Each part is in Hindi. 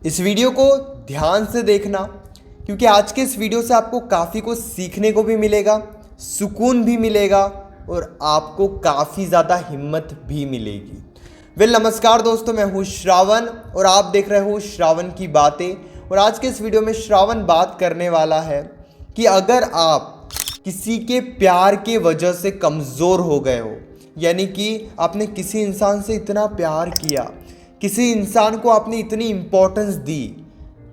इस वीडियो को ध्यान से देखना, क्योंकि आज के इस वीडियो से आपको काफ़ी कुछ सीखने को भी मिलेगा, सुकून भी मिलेगा और आपको काफ़ी ज़्यादा हिम्मत भी मिलेगी। नमस्कार दोस्तों, मैं हूँ श्रावण और आप देख रहे हो श्रावण की बातें। और आज के इस वीडियो में श्रावण बात करने वाला है कि अगर आप किसी के प्यार के वजह से कमज़ोर हो गए हो, यानी कि आपने किसी इंसान से इतना प्यार किया, किसी इंसान को आपने इतनी इम्पोर्टेंस दी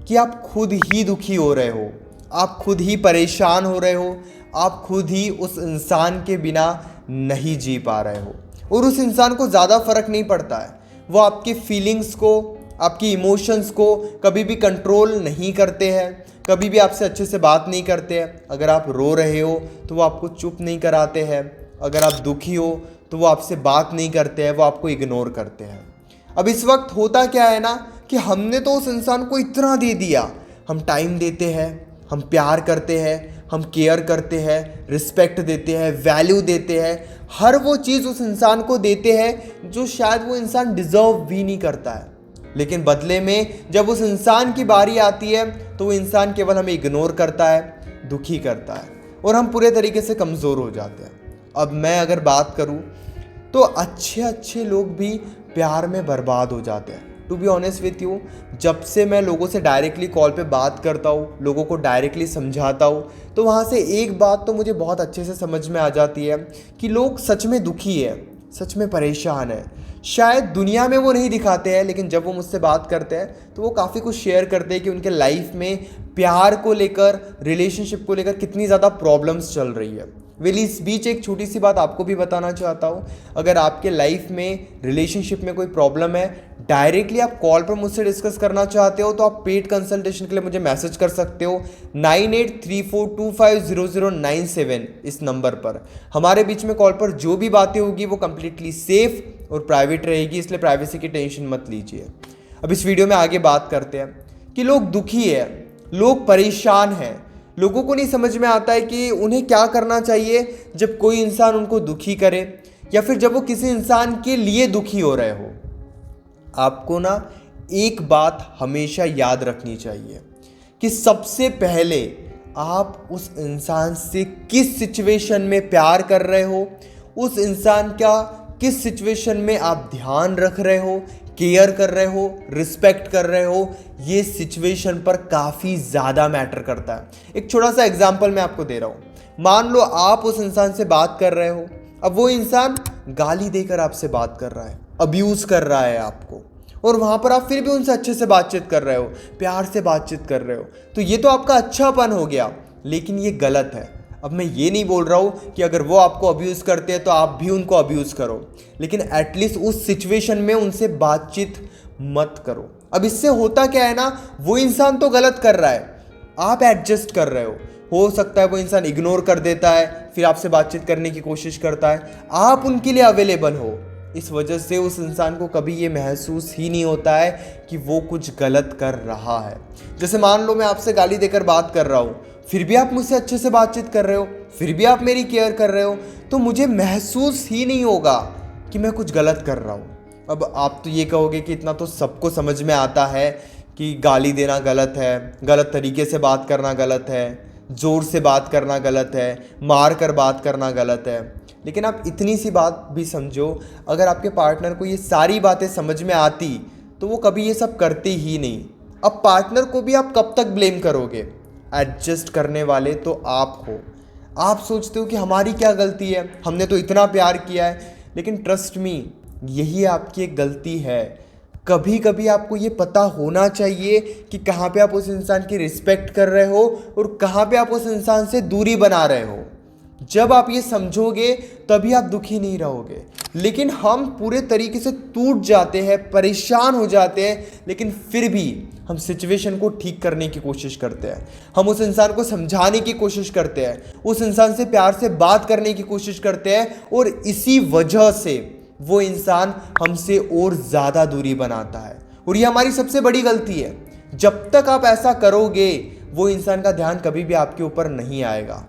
कि आप खुद ही दुखी हो रहे हो, आप खुद ही परेशान हो रहे हो, आप खुद ही उस इंसान के बिना नहीं जी पा रहे हो और उस इंसान को ज़्यादा फर्क नहीं पड़ता है। वो आपकी फीलिंग्स को, आपकी इमोशंस को कभी भी कंट्रोल नहीं करते हैं, कभी भी आपसे अच्छे से बात नहीं करते हैं। अगर आप रो रहे हो तो वो आपको चुप नहीं कराते हैं, अगर आप दुखी हो तो वो आपसे बात नहीं करते हैं, वो आपको इग्नोर करते हैं। अब इस वक्त होता क्या है ना कि हमने तो उस इंसान को इतना दे दिया, हम टाइम देते हैं, हम प्यार करते हैं, हम केयर करते हैं, रिस्पेक्ट देते हैं, वैल्यू देते हैं, हर वो चीज़ उस इंसान को देते हैं जो शायद वो इंसान डिज़र्व भी नहीं करता है। लेकिन बदले में जब उस इंसान की बारी आती है तो वो इंसान केवल हमें इग्नोर करता है, दुखी करता है और हम पूरे तरीके से कमज़ोर हो जाते हैं। अब मैं अगर बात करूँ तो अच्छे लोग भी प्यार में बर्बाद हो जाते हैं। To be honest with you, जब से मैं लोगों से डायरेक्टली कॉल पे बात करता हूँ, लोगों को डायरेक्टली समझाता हूँ, तो वहाँ से एक बात तो मुझे बहुत अच्छे से समझ में आ जाती है कि लोग सच में दुखी है, सच में परेशान है। शायद दुनिया में वो नहीं दिखाते हैं, लेकिन जब वो मुझसे बात करते हैं तो वो काफ़ी कुछ शेयर करते हैं कि उनके लाइफ में प्यार को लेकर, रिलेशनशिप को लेकर कितनी ज़्यादा प्रॉब्लम्स चल रही है। इस बीच एक छोटी सी बात आपको भी बताना चाहता हूँ। अगर आपके लाइफ में, रिलेशनशिप में कोई प्रॉब्लम है, डायरेक्टली आप कॉल पर मुझसे डिस्कस करना चाहते हो तो आप पेड कंसल्टेशन के लिए मुझे मैसेज कर सकते हो 9834250097 इस नंबर पर। हमारे बीच में कॉल पर जो भी बातें होगी वो कंप्लीटली सेफ और प्राइवेट रहेगी, इसलिए प्राइवेसी की टेंशन मत लीजिए। अब इस वीडियो में आगे बात करते हैं कि लोग दुखी है, लोग परेशान हैं, लोगों को नहीं समझ में आता है कि उन्हें क्या करना चाहिए जब कोई इंसान उनको दुखी करे या फिर जब वो किसी इंसान के लिए दुखी हो रहे हो। आपको ना एक बात हमेशा याद रखनी चाहिए कि सबसे पहले आप उस इंसान से किस सिचुएशन में प्यार कर रहे हो, उस इंसान का किस सिचुएशन में आप ध्यान रख रहे हो, केयर कर रहे हो, रिस्पेक्ट कर रहे हो, ये सिचुएशन पर काफ़ी ज़्यादा मैटर करता है। एक छोटा सा एग्जांपल मैं आपको दे रहा हूँ। मान लो आप उस इंसान से बात कर रहे हो, अब वो इंसान गाली देकर आपसे बात कर रहा है, अब्यूज़ कर रहा है आपको, और वहाँ पर आप फिर भी उनसे अच्छे से बातचीत कर रहे हो, प्यार से बातचीत कर रहे हो, तो ये तो आपका अच्छापन हो गया। लेकिन ये गलत है। अब मैं ये नहीं बोल रहा हूँ कि अगर वो आपको अब्यूज़ करते हैं तो आप भी उनको अब्यूज़ करो, लेकिन एटलीस्ट उस सिचुएशन में उनसे बातचीत मत करो। अब इससे होता क्या है ना, वो इंसान तो गलत कर रहा है, आप एडजस्ट कर रहे हो सकता है वो इंसान इग्नोर कर देता है, फिर आपसे बातचीत करने की कोशिश करता है, आप उनके लिए अवेलेबल हो। इस वजह से उस इंसान को कभी ये महसूस ही नहीं होता है कि वो कुछ गलत कर रहा है। जैसे मान लो मैं आपसे गाली देकर बात कर रहा हूँ, फिर भी आप मुझसे अच्छे से बातचीत कर रहे हो, फिर भी आप मेरी केयर कर रहे हो, तो मुझे महसूस ही नहीं होगा कि मैं कुछ गलत कर रहा हूँ। अब आप तो ये कहोगे कि इतना तो सबको समझ में आता है कि गाली देना गलत है, गलत तरीके से बात करना गलत है, ज़ोर से बात करना गलत है, मार कर बात करना गलत है। लेकिन आप इतनी सी बात भी समझो, अगर आपके पार्टनर को ये सारी बातें समझ में आती तो वो कभी ये सब करते ही नहीं। अब पार्टनर को भी आप कब तक ब्लेम करोगे? एडजस्ट करने वाले तो आप हो। आप सोचते हो कि हमारी क्या गलती है, हमने तो इतना प्यार किया है, लेकिन ट्रस्ट मी, यही आपकी एक गलती है। कभी कभी आपको ये पता होना चाहिए कि कहाँ पे आप उस इंसान की रिस्पेक्ट कर रहे हो और कहाँ पे आप उस इंसान से दूरी बना रहे हो। जब आप ये समझोगे तभी आप दुखी नहीं रहोगे। लेकिन हम पूरे तरीके से टूट जाते हैं, परेशान हो जाते हैं, लेकिन फिर भी हम सिचुएशन को ठीक करने की कोशिश करते हैं, हम उस इंसान को समझाने की कोशिश करते हैं, उस इंसान से प्यार से बात करने की कोशिश करते हैं, और इसी वजह से वो इंसान हमसे और ज़्यादा दूरी बनाता है। और ये हमारी सबसे बड़ी गलती है। जब तक आप ऐसा करोगे वो इंसान का ध्यान कभी भी आपके ऊपर नहीं आएगा।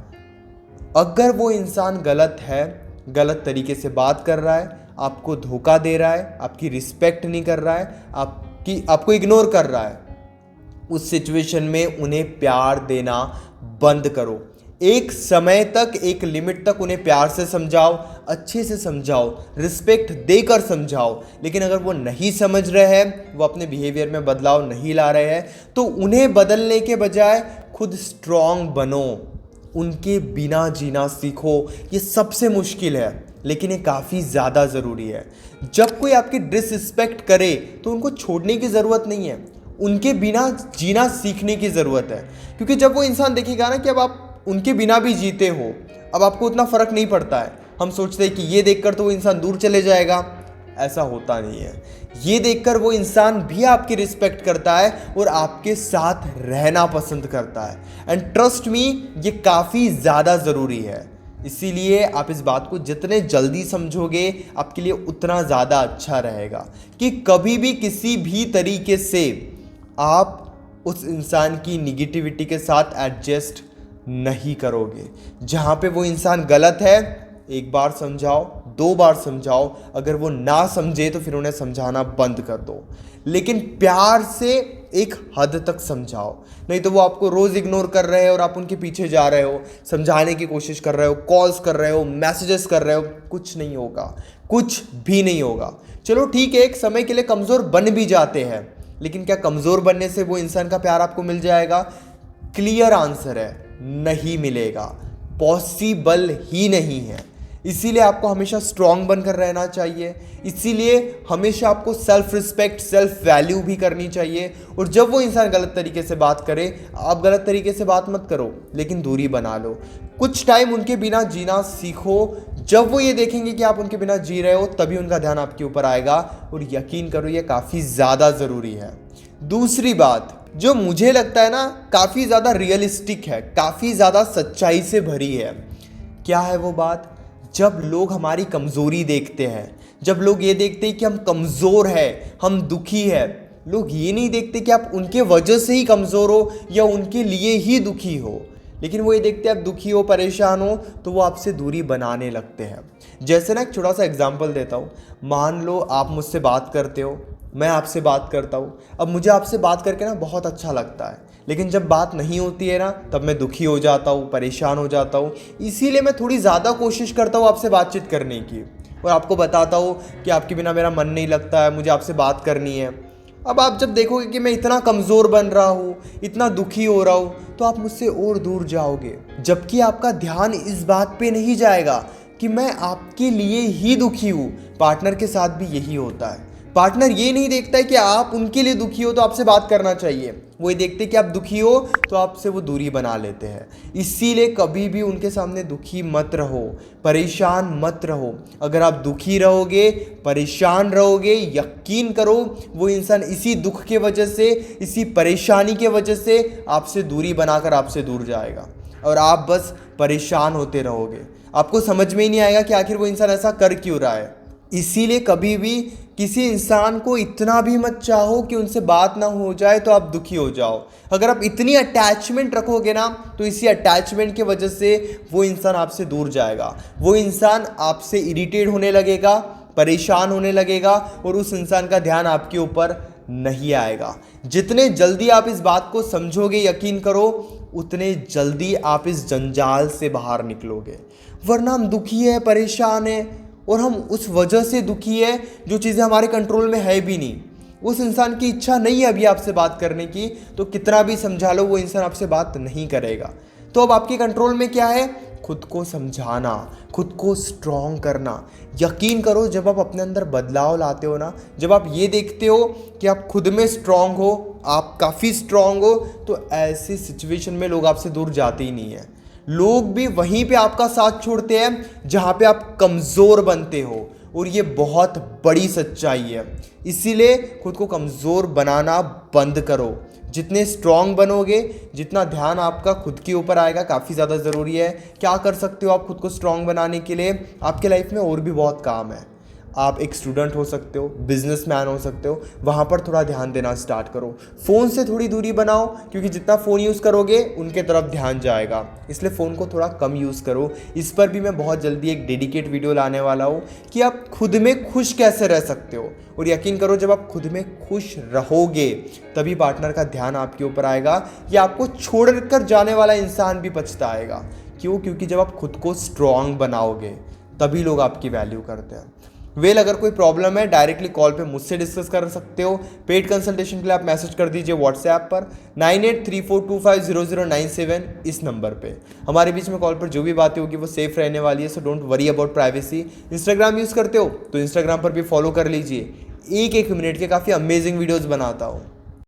अगर वो इंसान गलत है, गलत तरीके से बात कर रहा है, आपको धोखा दे रहा है, आपकी रिस्पेक्ट नहीं कर रहा है, आपको इग्नोर कर रहा है, उस सिचुएशन में उन्हें प्यार देना बंद करो। एक समय तक, एक लिमिट तक उन्हें प्यार से समझाओ, अच्छे से समझाओ, रिस्पेक्ट देकर समझाओ। लेकिन अगर वो नहीं समझ रहे हैं, वो अपने बिहेवियर में बदलाव नहीं ला रहे हैं, तो उन्हें बदलने के बजाय खुद स्ट्रांग बनो, उनके बिना जीना सीखो। ये सबसे मुश्किल है, लेकिन ये काफ़ी ज़्यादा ज़रूरी है। जब कोई आपकी डिसरिस्पेक्ट करे तो उनको छोड़ने की ज़रूरत नहीं है, उनके बिना जीना सीखने की ज़रूरत है। क्योंकि जब वो इंसान देखेगा ना कि अब आप उनके बिना भी जीते हो, अब आपको उतना फ़र्क नहीं पड़ता है। हम सोचते हैं कि ये देखकर तो वो इंसान दूर चले जाएगा, ऐसा होता नहीं है। ये देखकर वो इंसान भी आपकी रिस्पेक्ट करता है और आपके साथ रहना पसंद करता है। एंड ट्रस्ट मी, ये काफ़ी ज़्यादा ज़रूरी है। इसीलिए आप इस बात को जितने जल्दी समझोगे आपके लिए उतना ज़्यादा अच्छा रहेगा कि कभी भी किसी भी तरीके से आप उस इंसान की निगेटिविटी के साथ एडजस्ट नहीं करोगे। जहाँ पे वो इंसान गलत है, एक बार समझाओ, 2 बार समझाओ, अगर वो ना समझे तो फिर उन्हें समझाना बंद कर दो। लेकिन प्यार से एक हद तक समझाओ, नहीं तो वो आपको रोज़ इग्नोर कर रहे हो और आप उनके पीछे जा रहे हो, समझाने की कोशिश कर रहे हो, कॉल्स कर रहे हो, मैसेजेस कर रहे हो, कुछ नहीं होगा, कुछ भी नहीं होगा। चलो ठीक है, एक समय के लिए कमज़ोर बन भी जाते हैं, लेकिन क्या कमज़ोर बनने से वो इंसान का प्यार आपको मिल जाएगा? क्लियर आंसर है, नहीं मिलेगा, पॉसिबल ही नहीं है। इसीलिए आपको हमेशा स्ट्रांग बनकर रहना चाहिए। इसीलिए हमेशा आपको सेल्फ रिस्पेक्ट, सेल्फ वैल्यू भी करनी चाहिए। और जब वो इंसान गलत तरीके से बात करे, आप गलत तरीके से बात मत करो, लेकिन दूरी बना लो। कुछ टाइम उनके बिना जीना सीखो। जब वो ये देखेंगे कि आप उनके बिना जी रहे हो, तभी उनका ध्यान आपके ऊपर आएगा। और यकीन करो, ये काफ़ी ज़्यादा ज़रूरी है। दूसरी बात जो मुझे लगता है ना, काफ़ी ज़्यादा रियलिस्टिक है, काफ़ी ज़्यादा सच्चाई से भरी है। क्या है वो बात? जब लोग हमारी कमज़ोरी देखते हैं, जब लोग ये देखते हैं कि हम कमज़ोर हैं, हम दुखी हैं, लोग ये नहीं देखते कि आप उनके वजह से ही कमज़ोर हो या उनके लिए ही दुखी हो। लेकिन वो ये देखते हैं आप दुखी हो, परेशान हो, तो वो आपसे दूरी बनाने लगते हैं। जैसे ना, एक छोटा सा एग्जाम्पल देता हूँ। मान लो आप मुझसे बात करते हो, मैं आपसे बात करता हूँ। अब मुझे आपसे बात करके ना बहुत अच्छा लगता है, लेकिन जब बात नहीं होती है ना, तब मैं दुखी हो जाता हूँ, परेशान हो जाता हूँ। इसीलिए मैं थोड़ी ज़्यादा कोशिश करता हूँ आपसे बातचीत करने की, और आपको बताता हूँ कि आपके बिना मेरा मन नहीं लगता है, मुझे आपसे बात करनी है। अब आप जब देखोगे कि मैं इतना कमज़ोर बन रहा हूँ, इतना दुखी हो रहा हूँ, तो आप मुझसे और दूर जाओगे। जबकि आपका ध्यान इस बात पे नहीं जाएगा कि मैं आपके लिए ही दुखी हूँ। पार्टनर के साथ भी यही होता है। पार्टनर ये नहीं देखता है कि आप उनके लिए दुखी हो तो आपसे बात करना चाहिए, वो ये देखते कि आप दुखी हो तो आपसे वो दूरी बना लेते हैं। इसीलिए कभी भी उनके सामने दुखी मत रहो, परेशान मत रहो। अगर आप दुखी रहोगे, परेशान रहोगे, यकीन करो वो इंसान इसी दुख के वजह से, इसी परेशानी के वजह से आपसे दूरी बनाकर आपसे दूर जाएगा, और आप बस परेशान होते रहोगे। आपको समझ में ही नहीं आएगा कि आखिर वो इंसान ऐसा कर क्यों रहा है। इसीलिए कभी भी किसी इंसान को इतना भी मत चाहो कि उनसे बात ना हो जाए तो आप दुखी हो जाओ। अगर आप इतनी अटैचमेंट रखोगे ना, तो इसी अटैचमेंट की वजह से वो इंसान आपसे दूर जाएगा। वो इंसान आपसे इरिटेट होने लगेगा, परेशान होने लगेगा, और उस इंसान का ध्यान आपके ऊपर नहीं आएगा। जितने जल्दी आप इस बात को समझोगे, यकीन करो, उतने जल्दी आप इस जंजाल से बाहर निकलोगे। वरना हम दुखी है, परेशान है, और हम उस वजह से दुखी है जो चीज़ें हमारे कंट्रोल में है भी नहीं। उस इंसान की इच्छा नहीं है अभी आपसे बात करने की, तो कितना भी समझा लो वो इंसान आपसे बात नहीं करेगा। तो अब आपके कंट्रोल में क्या है? खुद को समझाना, खुद को स्ट्रॉन्ग करना। यकीन करो, जब आप अपने अंदर बदलाव लाते हो ना, जब आप ये देखते हो कि आप खुद में स्ट्रॉन्ग हो, आप काफ़ी स्ट्रॉन्ग हो, तो ऐसी सिचुएशन में लोग आपसे दूर जाते ही नहीं है। लोग भी वहीं पे आपका साथ छोड़ते हैं जहाँ पे आप कमज़ोर बनते हो, और ये बहुत बड़ी सच्चाई है। इसीलिए खुद को कमज़ोर बनाना बंद करो। जितने स्ट्रॉन्ग बनोगे, जितना ध्यान आपका खुद के ऊपर आएगा, काफ़ी ज़्यादा ज़रूरी है। क्या कर सकते हो आप खुद को स्ट्रॉन्ग बनाने के लिए? आपके लाइफ में और भी बहुत काम है। आप एक स्टूडेंट हो सकते हो, बिजनेसमैन हो सकते हो, वहाँ पर थोड़ा ध्यान देना स्टार्ट करो। फ़ोन से थोड़ी दूरी बनाओ, क्योंकि जितना फ़ोन यूज़ करोगे उनके तरफ ध्यान जाएगा, इसलिए फ़ोन को थोड़ा कम यूज़ करो। इस पर भी मैं बहुत जल्दी एक डेडिकेट वीडियो लाने वाला हूँ कि आप खुद में खुश कैसे रह सकते हो। और यकीन करो, जब आप खुद में खुश रहोगे तभी पार्टनर का ध्यान आपके ऊपर आएगा, या आपको छोड़कर जाने वाला इंसान भी पछताएगा। क्यों? क्योंकि जब आप खुद को स्ट्रांग बनाओगे तभी लोग आपकी वैल्यू करते हैं। अगर कोई प्रॉब्लम है डायरेक्टली कॉल पे मुझसे डिस्कस कर सकते हो। पेड कंसल्टेशन के लिए आप मैसेज कर दीजिए व्हाट्सएप पर 9834250097 इस नंबर पे। हमारे बीच में कॉल पर जो भी बातें होगी वो सेफ रहने वाली है, so don't worry about privacy. Instagram use करते हो तो इंस्टाग्राम पर भी फॉलो कर लीजिए, एक मिनट के काफ़ी अमेजिंग वीडियोज़ बनाता हूँ।